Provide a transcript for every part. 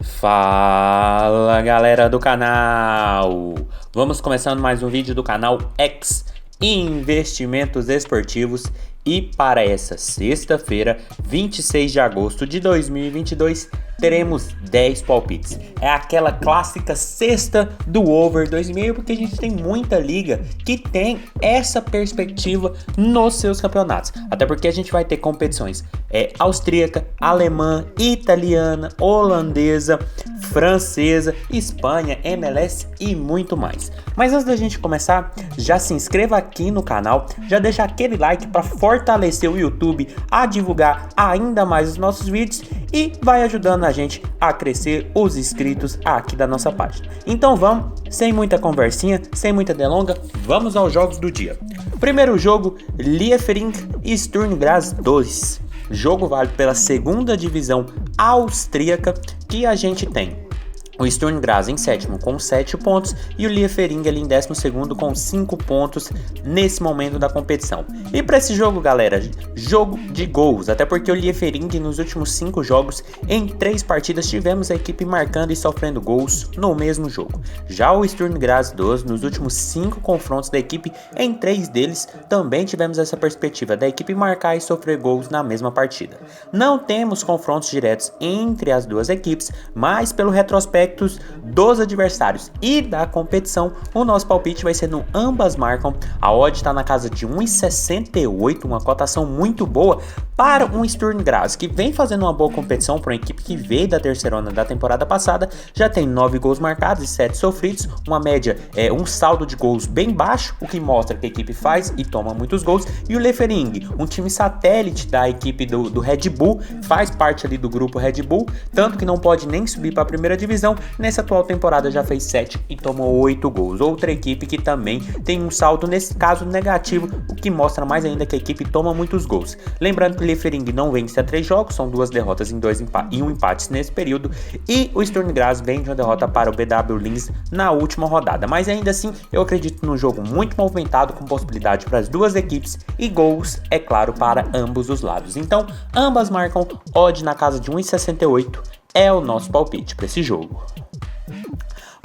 Fala galera do canal! Vamos começando mais um vídeo do canal X Investimentos Esportivos e para essa sexta-feira, 26 de agosto de 2022, teremos 10 palpites. É aquela clássica sexta do over 2,5 porque a gente tem muita liga que tem essa perspectiva nos seus campeonatos. Até porque a gente vai ter competições austríaca, alemã, italiana, holandesa, francesa, Espanha, MLS e muito mais. Mas antes da gente começar, já se inscreva aqui no canal, já deixa aquele like para fortalecer o YouTube a divulgar ainda mais os nossos vídeos e vai ajudando a gente a crescer os inscritos aqui da nossa página. Então vamos, sem muita conversinha, sem muita delonga, vamos aos jogos do dia. Primeiro jogo, Liefering e Sturm Graz 2. Jogo válido pela segunda divisão austríaca que a gente tem o Sturm Graz em sétimo com 7 pontos e o Liefering ali em 12º com 5 pontos nesse momento da competição. E para esse jogo, galera, jogo de gols, até porque o Liefering nos últimos 5 jogos, em 3 partidas, tivemos a equipe marcando e sofrendo gols no mesmo jogo. Já o Sturm Graz 2, nos últimos 5 confrontos da equipe, em 3 deles, também tivemos essa perspectiva da equipe marcar e sofrer gols na mesma partida. Não temos confrontos diretos entre as duas equipes, mas pelo retrospecto dos adversários e da competição, o nosso palpite vai ser no ambas marcam. A odd está na casa de 1,68, uma cotação muito boa para um Sturm Graz que vem fazendo uma boa competição para uma equipe que veio da terceirona da temporada passada, já tem 9 gols marcados e 7 sofridos, uma média, um saldo de gols bem baixo, o que mostra que a equipe faz e toma muitos gols. E o Liefering, um time satélite da equipe do Red Bull, faz parte ali do grupo Red Bull, tanto que não pode nem subir para a primeira divisão. Nessa atual temporada já fez 7 e tomou 8 gols. Outra equipe que também tem um saldo, nesse caso, negativo, o que mostra mais ainda que a equipe toma muitos gols. Lembrando que o Liefering não vence a 3 jogos, são 2 derrotas e 1 empate nesse período. E o Sturm Graz vem de uma derrota para o BW Linz na última rodada. Mas ainda assim, eu acredito num jogo muito movimentado, com possibilidade para as duas equipes e gols, é claro, para ambos os lados. Então, ambas marcam, odd na casa de 1,68 é o nosso palpite para esse jogo.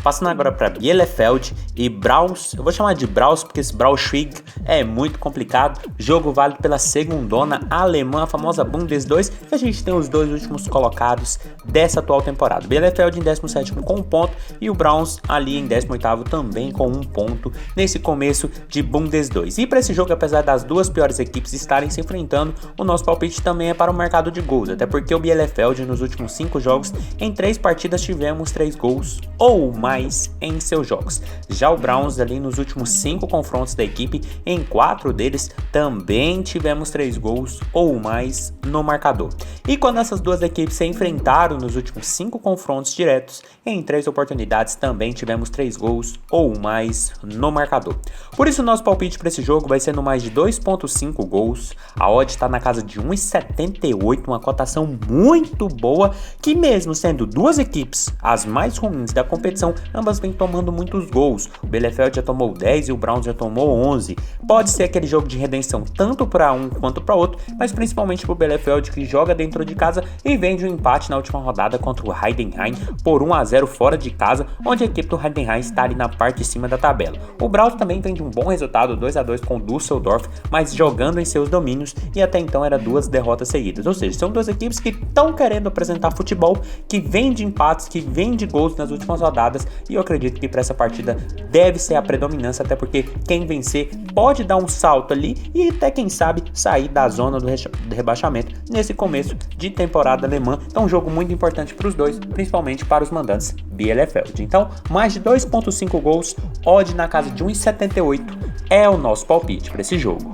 Passando agora para Bielefeld e Braus, eu vou chamar de Braus porque esse Braunschweig é muito complicado. Jogo válido pela segundona alemã, a famosa Bundes 2, que a gente tem os dois últimos colocados dessa atual temporada. Bielefeld em 17º com 1 ponto e o Braus ali em 18º também com 1 ponto nesse começo de Bundes 2. E para esse jogo, apesar das duas piores equipes estarem se enfrentando, o nosso palpite também é para o mercado de gols, até porque o Bielefeld nos últimos 5 jogos, em 3 partidas tivemos 3 gols ou mais em seus jogos. Já o Browns ali nos últimos 5 confrontos da equipe, em 4 deles também tivemos 3 gols ou mais no marcador. E quando essas duas equipes se enfrentaram nos últimos 5 confrontos diretos, em 3 oportunidades também tivemos 3 gols ou mais no marcador. Por isso o nosso palpite para esse jogo vai ser no mais de 2,5 gols. A odd está na casa de 1,78, uma cotação muito boa, que mesmo sendo duas equipes as mais ruins da competição, ambas vêm tomando muitos gols. O Bielefeld já tomou 10 e o Browns já tomou 11. Pode ser aquele jogo de redenção tanto para um quanto para outro, mas principalmente para o Bielefeld, que joga dentro de casa e vem de um empate na última rodada contra o Heidenheim por 1-0 fora de casa, onde a equipe do Heidenheim está ali na parte de cima da tabela. O Browns também vem de um bom resultado, 2-2 com o Düsseldorf, mas jogando em seus domínios, e até então era 2 derrotas seguidas. Ou seja, são duas equipes que estão querendo apresentar futebol, que vem de empates, que vem de gols nas últimas rodadas, e eu acredito que para essa partida deve ser a predominância, até porque quem vencer pode dar um salto ali e até, quem sabe, sair da zona do rebaixamento nesse começo de temporada alemã. Então, um jogo muito importante para os dois, principalmente para os mandantes Bielefeld. Então, mais de 2,5 gols, odd na casa de 1,78 é o nosso palpite para esse jogo.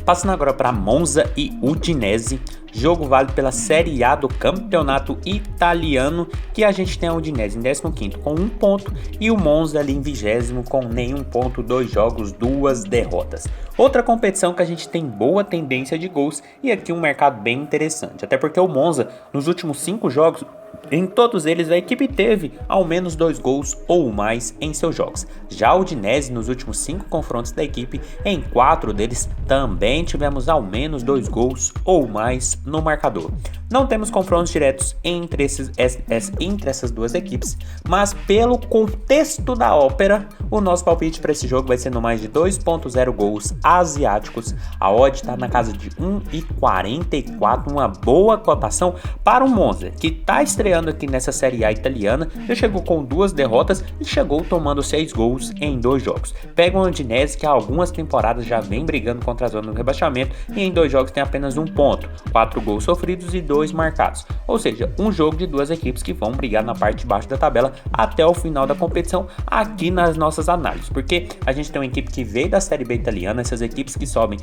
Passando agora para Monza e Udinese, jogo válido pela Série A do campeonato italiano, que a gente tem a Udinese em 15º com 1 ponto e o Monza ali em 20º com nenhum ponto, 2 jogos, 2 derrotas. Outra competição que a gente tem boa tendência de gols e aqui um mercado bem interessante, até porque o Monza nos últimos 5 jogos, em todos eles a equipe teve ao menos 2 gols ou mais em seus jogos. Já o Udinese nos últimos 5 confrontos da equipe, em 4 deles também tivemos ao menos 2 gols ou mais no marcador. Não temos confrontos diretos entre essas duas equipes, mas pelo contexto da ópera, o nosso palpite para esse jogo vai ser no mais de 2.0 gols asiáticos. A odd está na casa de 1,44, uma boa cotação para o Monza, que está estreando aqui nessa Série A italiana. Já chegou com 2 derrotas e chegou tomando 6 gols em 2 jogos. Pega o Udinese, que há algumas temporadas já vem brigando contra a zona do rebaixamento e em 2 jogos tem apenas 1 ponto, 4 gols sofridos e 2 marcados. Ou seja, um jogo de 2 equipes que vão brigar na parte de baixo da tabela até o final da competição aqui nas nossas análises, porque a gente tem uma equipe que veio da Série B italiana, essas equipes que sobem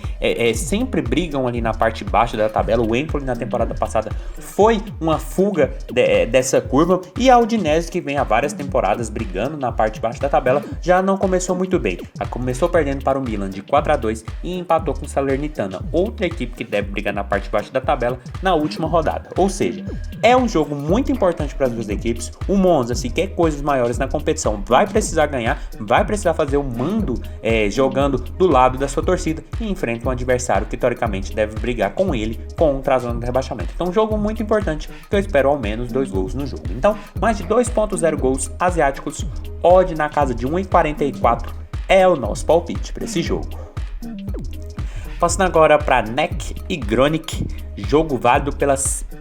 sempre brigam ali na parte de baixo da tabela. O Empoli na temporada passada foi uma fuga dessa curva, e a Udinese, que vem há várias temporadas brigando na parte de baixo da tabela, já não começou muito bem. Começou perdendo para o Milan de 4-2 e empatou com o Salernitana, outra equipe que deve brigar na parte de baixo da tabela na última rodada. Ou seja, é um jogo muito importante para as duas equipes. O Monza, se quer coisas maiores na competição, vai precisar ganhar, vai precisar fazer o mando jogando do lado da sua torcida, e enfrenta um adversário que teoricamente deve brigar com ele contra a zona de rebaixamento. Então, um jogo muito importante, que eu espero ao menos 2 gols no jogo. Então, mais de 2.0 gols asiáticos, odd na casa de 1,44 é o nosso palpite para esse jogo. Passando agora para NEC e Groningen, jogo válido pela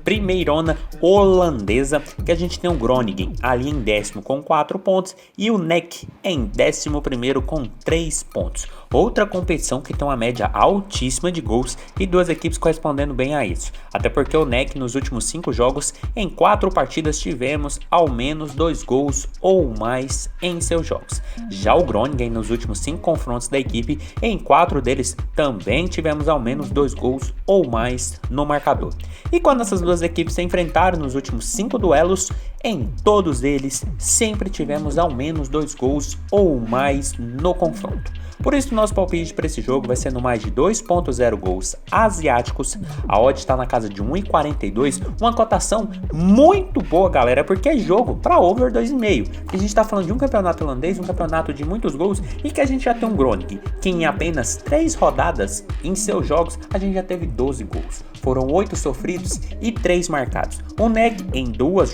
primeirona holandesa, que a gente tem o Groningen ali em 10º com 4 pontos e o NEC em 11º com 3 pontos. Outra competição que tem uma média altíssima de gols e 2 equipes correspondendo bem a isso. Até porque o NEC nos últimos 5 jogos, em 4 partidas tivemos ao menos 2 gols ou mais em seus jogos. Já o Groningen nos últimos 5 confrontos da equipe, em 4 deles também tivemos ao menos 2 gols ou mais no marcador. E quando essas duas equipes se enfrentaram nos últimos 5 duelos, em todos eles sempre tivemos ao menos 2 gols ou mais no confronto. Por isso, nosso palpite para esse jogo vai ser no mais de 2.0 gols asiáticos. A odd está na casa de 1,42, uma cotação muito boa, galera, porque é jogo para over 2,5. A gente está falando de um campeonato holandês, um campeonato de muitos gols, e que a gente já tem um Groningen, que em apenas 3 rodadas em seus jogos, a gente já teve 12 gols. Foram 8 sofridos e 3 marcados. O NEC em 2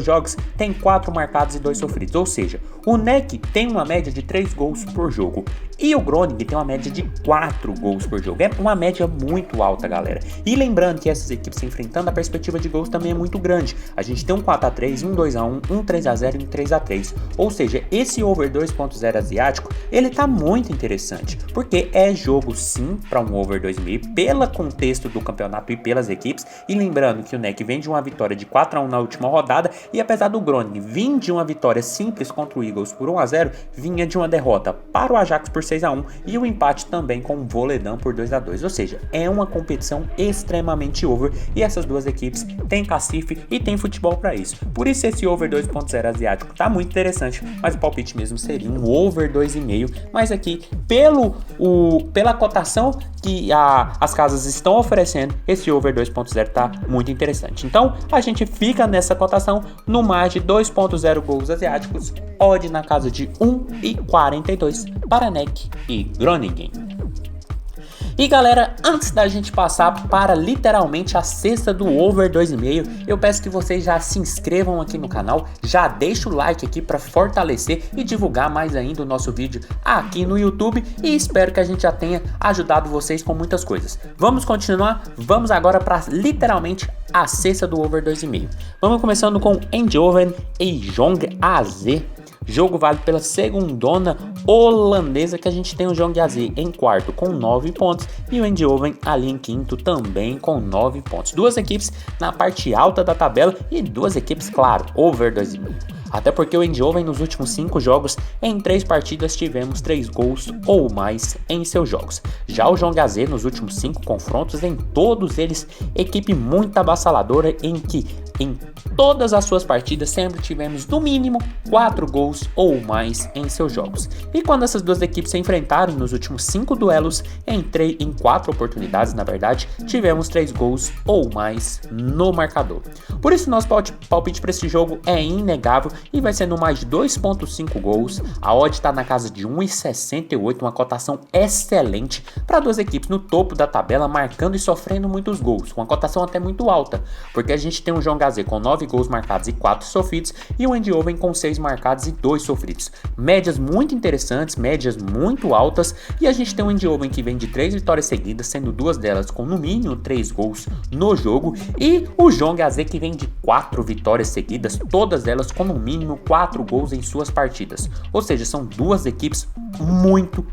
jogos tem 4 marcados e 2 sofridos, ou seja, o NEC tem uma média de 3 gols por jogo. E o Groningen tem uma média de 4 gols por jogo. É uma média muito alta, galera. E lembrando que essas equipes se enfrentando, a perspectiva de gols também é muito grande. A gente tem um 4-3, um 2-1, um 3-0 e um 3-3. Ou seja, esse over 2.0 asiático, ele tá muito interessante. Porque é jogo sim para um over 2,5, pelo contexto do campeonato e pelas equipes. E lembrando que o NEC vem de uma vitória de 4-1 na última rodada. E apesar do Groningen vir de uma vitória simples contra o Eagles por 1-0, vinha de uma derrota para o Ajax por 6-1 e o empate também com o Volendam por 2-2, ou seja, é uma competição extremamente over e essas duas equipes têm cacife e têm futebol para isso. Por isso esse over 2.0 asiático tá muito interessante, mas o palpite mesmo seria um over 2,5, mas aqui pela cotação que as casas estão oferecendo, esse over 2.0 tá muito interessante. Então a gente fica nessa cotação no mais de 2.0 gols asiáticos, odd na casa de 1,42 para NEC e Groningen. E galera, antes da gente passar para literalmente a cesta do over 2,5, eu peço que vocês já se inscrevam aqui no canal, já deixa o like aqui para fortalecer e divulgar mais ainda o nosso vídeo aqui no YouTube, e espero que a gente já tenha ajudado vocês com muitas coisas. Vamos continuar? Vamos agora para literalmente a cesta do over 2,5. Vamos começando com Eindhoven e Jong AZ. Jogo válido pela segundona holandesa, que a gente tem o Jong AZ em quarto com 9 pontos e o Eindhoven ali em quinto também com 9 pontos. Duas equipes na parte alta da tabela e duas equipes, claro, over 2,5. Até porque o Eindhoven nos últimos 5 jogos, em 3 partidas tivemos 3 gols ou mais em seus jogos. Já o Jong AZ nos últimos 5 confrontos, em todos eles, equipe muito avassaladora, em que em todas as suas partidas sempre tivemos no mínimo 4 gols ou mais em seus jogos. E quando essas duas equipes se enfrentaram nos últimos 5 duelos, em 4 oportunidades na verdade, tivemos 3 gols ou mais no marcador. Por isso nosso palpite para esse jogo é inegável e vai ser no mais de 2.5 gols. A odd está na casa de 1,68, uma cotação excelente para duas equipes no topo da tabela, marcando e sofrendo muitos gols, uma cotação até muito alta, porque a gente tem um João Gazê com 9 gols marcados e 4 sofridos, e o Eindhoven com 6 marcados e 2 sofridos. Médias muito interessantes, médias muito altas, e a gente tem um Eindhoven que vem de 3 vitórias seguidas, sendo 2 delas com no mínimo 3 gols no jogo, e o João Gazê que vem de 4 vitórias seguidas, todas elas com no mínimo 4 gols em suas partidas. Ou seja, são duas equipes muito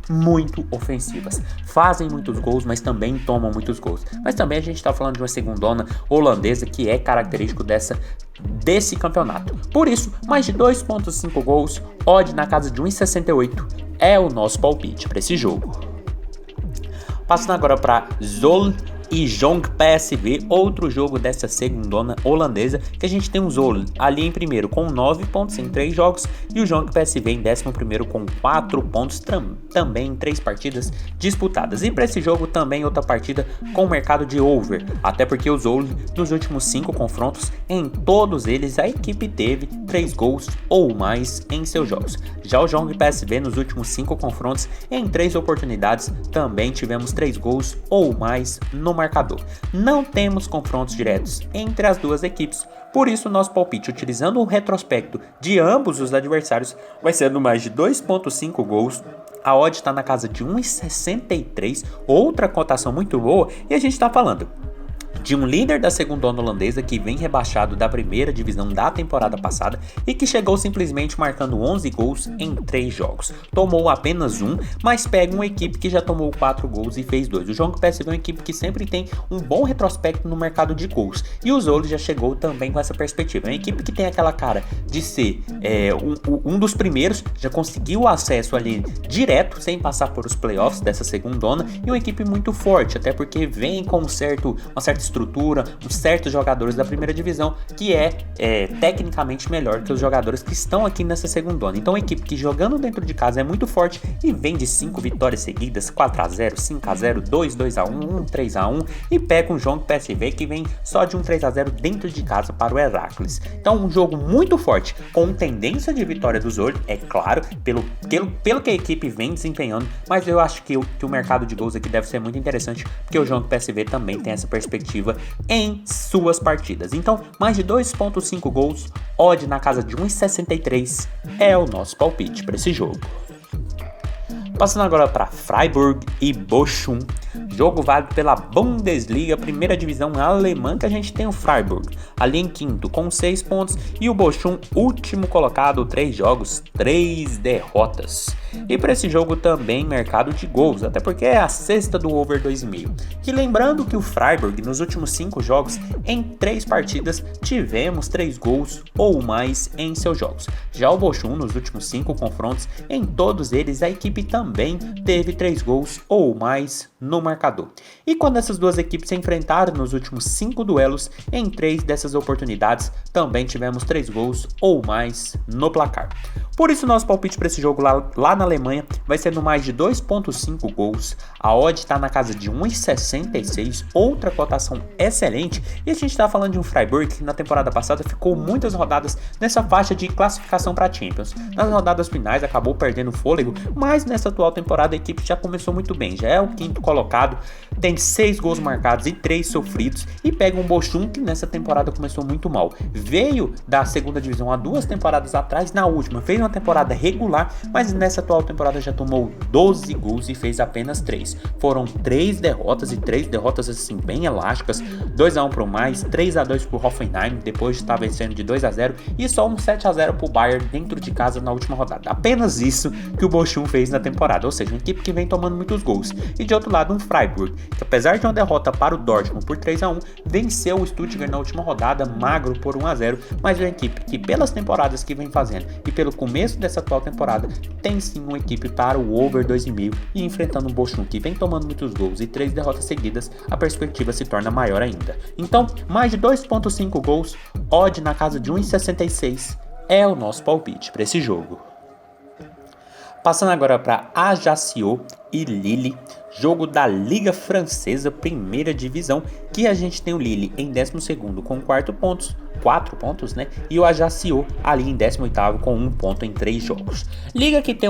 ofensivas. Fazem muitos gols, mas também tomam muitos gols. Mas também a gente está falando de uma segundona holandesa que é característico desse campeonato. Por isso, mais de 2.5 gols, odd na casa de 1,68 é o nosso palpite para esse jogo. Passando agora para Zwolle e Jong PSV, outro jogo dessa segundona holandesa, que a gente tem o Zwolle ali em primeiro com 9 pontos em 3 jogos e o Jong PSV em 11º com 4 pontos também em 3 partidas disputadas. E para esse jogo também outra partida com o mercado de over, até porque o Zwolle nos últimos 5 confrontos, em todos eles a equipe teve 3 gols ou mais em seus jogos. Já o Jong PSV nos últimos 5 confrontos, em 3 oportunidades também tivemos 3 gols ou mais no marcador. Não temos confrontos diretos entre as duas equipes, por isso nosso palpite, utilizando o retrospecto de ambos os adversários, vai ser no mais de 2.5 gols. A odd está na casa de 1,63, outra cotação muito boa, e a gente está falando de um líder da segundona holandesa que vem rebaixado da primeira divisão da temporada passada e que chegou simplesmente marcando 11 gols em 3 jogos. Tomou apenas um, mas pega uma equipe que já tomou 4 gols e fez 2. O Jong PSV é uma equipe que sempre tem um bom retrospecto no mercado de gols, e o Zwolle já chegou também com essa perspectiva. É uma equipe que tem aquela cara de ser um dos primeiros, já conseguiu o acesso ali direto, sem passar por os playoffs dessa segundona, e uma equipe muito forte, até porque vem com uma certa estrutura, uns certos jogadores da primeira divisão que é tecnicamente melhor que os jogadores que estão aqui nessa segundona. Então, uma equipe que jogando dentro de casa é muito forte e vem de 5 vitórias seguidas, 4-0, 5-0, 2-2-1, 3-1, e pega um Jong PSV que vem só de um 3-0 dentro de casa para o Heracles. Então, um jogo muito forte, com tendência de vitória do Zwolle, é claro, pelo que a equipe vem desempenhando, mas eu acho que o mercado de gols aqui deve ser muito interessante, porque o Jong PSV também tem essa perspectiva em suas partidas. Então, mais de 2.5 gols, odd na casa de 1,63 é o nosso palpite para esse jogo. Passando agora para Freiburg e Bochum, jogo válido pela Bundesliga, primeira divisão alemã, que a gente tem o Freiburg ali em quinto com 6 pontos e o Bochum último colocado, 3 jogos, 3 derrotas. E para esse jogo também mercado de gols, até porque é a sexta do over 2,5. E lembrando que o Freiburg nos últimos 5 jogos, em 3 partidas, tivemos 3 gols ou mais em seus jogos. Já o Bochum nos últimos 5 confrontos, em todos eles a equipe também teve 3 gols ou mais no marcador. E quando essas duas equipes se enfrentaram nos últimos 5 duelos, em 3 dessas oportunidades também tivemos 3 gols ou mais no placar. Por isso nosso palpite para esse jogo lá na Alemanha vai ser no mais de 2.5 gols. A odd está na casa de 1,66, outra cotação excelente. E a gente está falando de um Freiburg que na temporada passada ficou muitas rodadas nessa faixa de classificação para Champions. Nas rodadas finais acabou perdendo fôlego, mas nessa atual temporada a equipe já começou muito bem. Já é o quinto colocado, tem 6 gols marcados e 3 sofridos, e pega um Bochum que nessa temporada começou muito mal. Veio da segunda divisão há 2 temporadas atrás, na última fez uma temporada regular, mas nessa atual temporada já tomou 12 gols e fez apenas 3. Foram 3 derrotas, e 3 derrotas assim bem elásticas, 2-1 pro mais, 3-2 pro Hoffenheim, depois de estar vencendo de 2-0, e só um 7-0 pro Bayern dentro de casa na última rodada. Apenas isso que o Bochum fez na temporada, ou seja, uma equipe que vem tomando muitos gols. E de outro lado um Freiburg, que apesar de uma derrota para o Dortmund por 3-1, venceu o Stuttgart na última rodada, magro por 1-0, mas é uma equipe que pelas temporadas que vem fazendo e pelo começo dessa atual temporada, tem sim uma equipe para o over 2,5, e enfrentando um Bochum que vem tomando muitos gols e 3 derrotas seguidas, a perspectiva se torna maior ainda. Então, mais de 2.5 gols, odd na casa de 1,66 é o nosso palpite para esse jogo. Passando agora para Ajaccio e Lille, jogo da Liga Francesa, primeira divisão, que a gente tem o Lille em 12º com 4 pontos, 4 pontos, né? E o Ajaccio ali em 18º com 1 ponto em 3 jogos. Liga que tem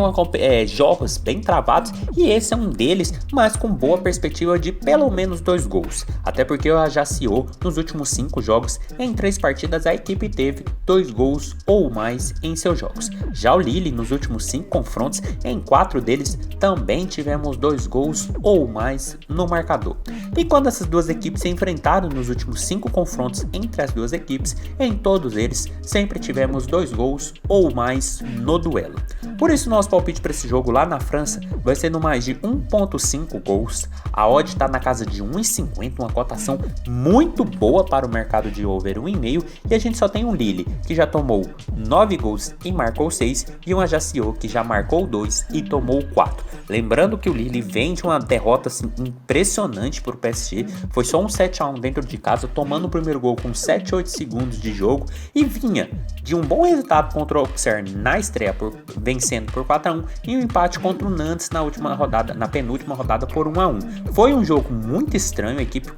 jogos bem travados e esse é um deles, mas com boa perspectiva de pelo menos 2 gols. Até porque o Ajaccio nos últimos 5 jogos, em 3 partidas a equipe teve 2 gols ou mais em seus jogos. Já o Lille nos últimos 5 confrontos, em 4 deles também tivemos 2 gols ou mais no marcador. E quando essas duas equipes se enfrentaram nos últimos 5 confrontos entre as duas equipes, em todos eles sempre tivemos 2 gols ou mais no duelo. Por isso nosso palpite para esse jogo lá na França vai ser no mais de 1.5 gols. A odd está na casa de 1,50, uma cotação muito boa para o mercado de over 1,5, e a gente só tem um Lille que já tomou 9 gols e marcou 6 e um Ajaccio que já marcou 2 e tomou 4. Lembrando que o Lille vem de uma derrota assim, impressionante para o PSG, foi só um 7-1 dentro de casa, tomando o primeiro gol com 7-8 segundos de jogo e vinha de um bom resultado contra o Auxerre na estreia, vencendo por 4-1 e um empate contra o Nantes na penúltima rodada por 1-1. Foi um jogo muito estranho, a equipe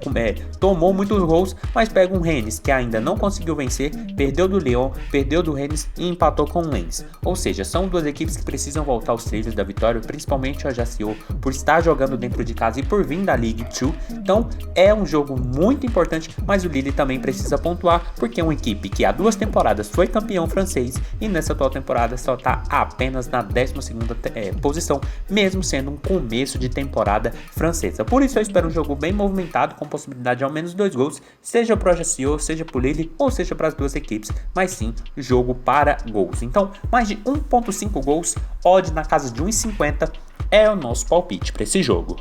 tomou muitos gols, mas pega um Rennes que ainda não conseguiu vencer, perdeu do Lyon, perdeu do Rennes e empatou com o Lens. Ou seja, são duas equipes que precisam voltar aos trilhos da vitória, principalmente o Ajaccio por estar jogando dentro de casa e por vir da Ligue 2. Então é um jogo muito importante, mas o Lille também precisa pontuar, porque é uma equipe que há 2 temporadas foi campeão francês e nessa atual temporada só está apenas na 12ª posição, mesmo sendo um começo de temporada francesa. Por isso eu espero um jogo bem movimentado, com possibilidade de ao menos 2 gols, seja para o Ajaccio, seja para o Lille ou seja para as duas equipes, mas sim jogo para gols. Então mais de 1.5 gols, odd na casa de 1,50 é o nosso palpite para esse jogo.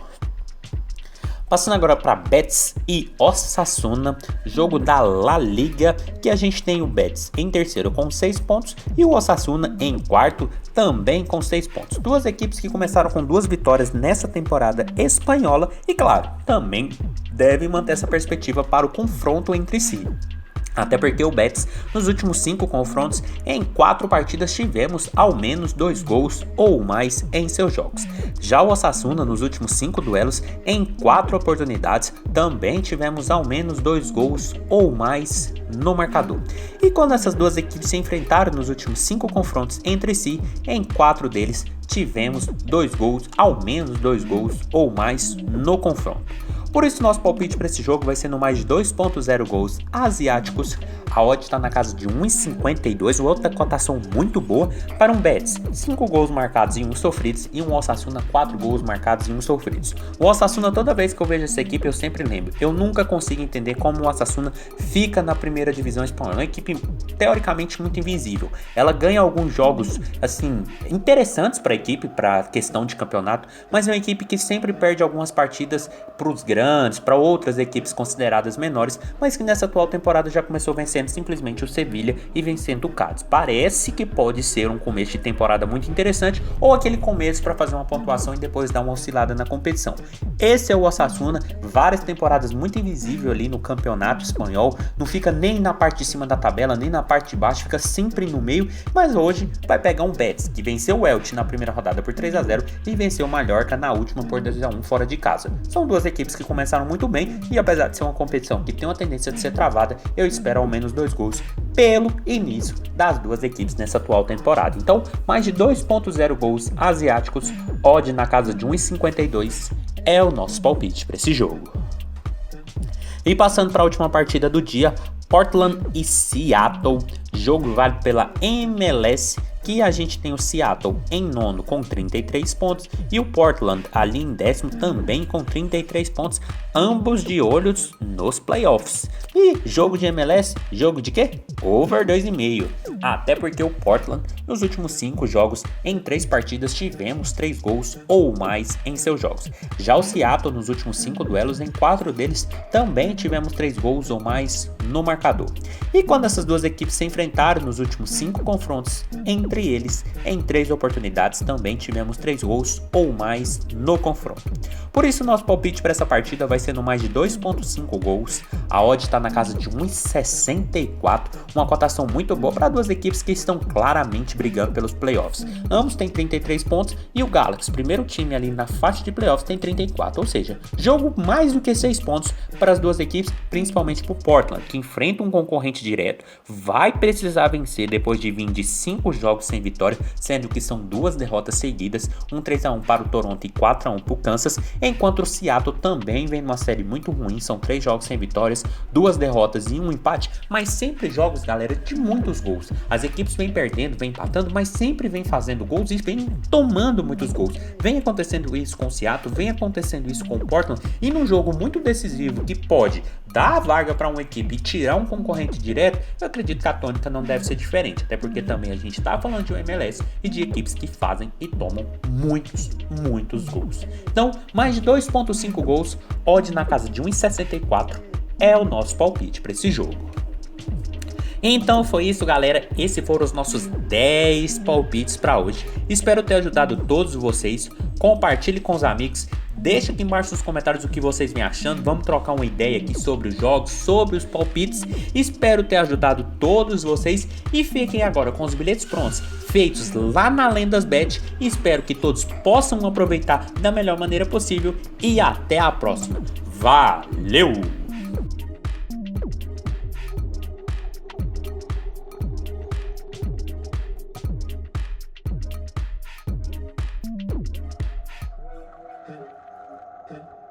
Passando agora para Betis e Osasuna, jogo da La Liga, que a gente tem o Betis em terceiro com 6 pontos e o Osasuna em quarto também com 6 pontos. Duas equipes que começaram com 2 vitórias nessa temporada espanhola e, claro, também devem manter essa perspectiva para o confronto entre si. Até porque o Betis, nos últimos 5 confrontos, em 4 partidas tivemos ao menos 2 gols ou mais em seus jogos. Já o Osasuna, nos últimos 5 duelos, em 4 oportunidades, também tivemos ao menos 2 gols ou mais no marcador. E quando essas duas equipes se enfrentaram nos últimos 5 confrontos entre si, em 4 deles tivemos 2 gols, ao menos 2 gols ou mais no confronto. Por isso nosso palpite para esse jogo vai ser no mais de 2.0 gols asiáticos. A odd está na casa de 1,52, outra cotação muito boa para um Betis. 5 gols marcados e 1 sofridos e um Osasuna 4 gols marcados e 1 sofridos. O Osasuna, toda vez que eu vejo essa equipe, eu sempre lembro. Eu nunca consigo entender como o Osasuna fica na primeira divisão espanhola. É uma equipe teoricamente muito invisível. Ela ganha alguns jogos assim interessantes para a equipe, para a questão de campeonato, mas é uma equipe que sempre perde algumas partidas para os grandes, para outras equipes consideradas menores, mas que nessa atual temporada já começou vencendo simplesmente o Sevilha e vencendo o Cádiz. Parece que pode ser um começo de temporada muito interessante ou aquele começo para fazer uma pontuação e depois dar uma oscilada na competição. Esse é o Osasuna, várias temporadas muito invisível ali no campeonato espanhol, não fica nem na parte de cima da tabela, nem na parte de baixo, fica sempre no meio, mas hoje vai pegar um Betis que venceu o Elche na primeira rodada por 3-0 e venceu o Mallorca na última por 2-1 fora de casa. São duas equipes que começaram muito bem e apesar de ser uma competição que tem uma tendência de ser travada, eu espero ao menos 2 gols pelo início das duas equipes nessa atual temporada. Então, mais de 2.0 gols asiáticos, odd na casa de 1,52 é o nosso palpite para esse jogo. E passando para a última partida do dia, Portland e Seattle, jogo válido pela MLS, que a gente tem o Seattle em nono com 33 pontos e o Portland ali em décimo também com 33 pontos, ambos de olhos nos playoffs. E jogo de MLS, jogo de quê? Over 2,5. Até porque o Portland nos últimos 5 jogos, em 3 partidas tivemos 3 gols ou mais em seus jogos. Já o Seattle nos últimos 5 duelos, em 4 deles também tivemos 3 gols ou mais no marcador. E quando essas duas equipes se enfrentaram nos últimos 5 confrontos, entre eles, em 3 oportunidades também tivemos 3 gols ou mais no confronto. Por isso nosso palpite para essa partida vai ser no mais de 2.5 gols. A odd está na casa de 1,64, uma cotação muito boa para duas equipes que estão claramente brigando pelos playoffs. Ambos têm 33 pontos e o Galaxy, primeiro time ali na faixa de playoffs, tem 34, ou seja, jogo mais do que 6 pontos para as duas equipes, principalmente para o Portland, que enfrenta um concorrente direto, vai precisar vencer depois de vir de 5 jogos sem vitória, sendo que são 2 derrotas seguidas, um 3-1 para o Toronto e 4-1 para o Kansas, enquanto o Seattle também vem numa série muito ruim, são 3 jogos sem vitórias, 2 derrotas e 1 empate, mas sempre jogos, galera, de muitos gols. As equipes vêm perdendo, vêm empatando, mas sempre vêm fazendo gols e vêm tomando muitos gols. Vem acontecendo isso com o Seattle, vem acontecendo isso com o Portland, e num jogo muito decisivo que pode dar a vaga para uma equipe e tirar um concorrente direto, eu acredito que a tônica não deve ser diferente, até porque também a gente está falando de um MLS e de equipes que fazem e tomam muitos gols. Então, mais de 2.5 gols, odd na casa de 1,64 é o nosso palpite para esse jogo. Então foi isso, galera, esses foram os nossos 10 palpites para hoje. Espero ter ajudado todos vocês. Compartilhe com os amigos, deixa aqui embaixo nos comentários o que vocês vêm achando. Vamos trocar uma ideia aqui sobre os jogos, sobre os palpites. Espero ter ajudado todos vocês e fiquem agora com os bilhetes prontos, feitos lá na LendasBet. Espero que todos possam aproveitar da melhor maneira possível e até a próxima. Valeu! Okay.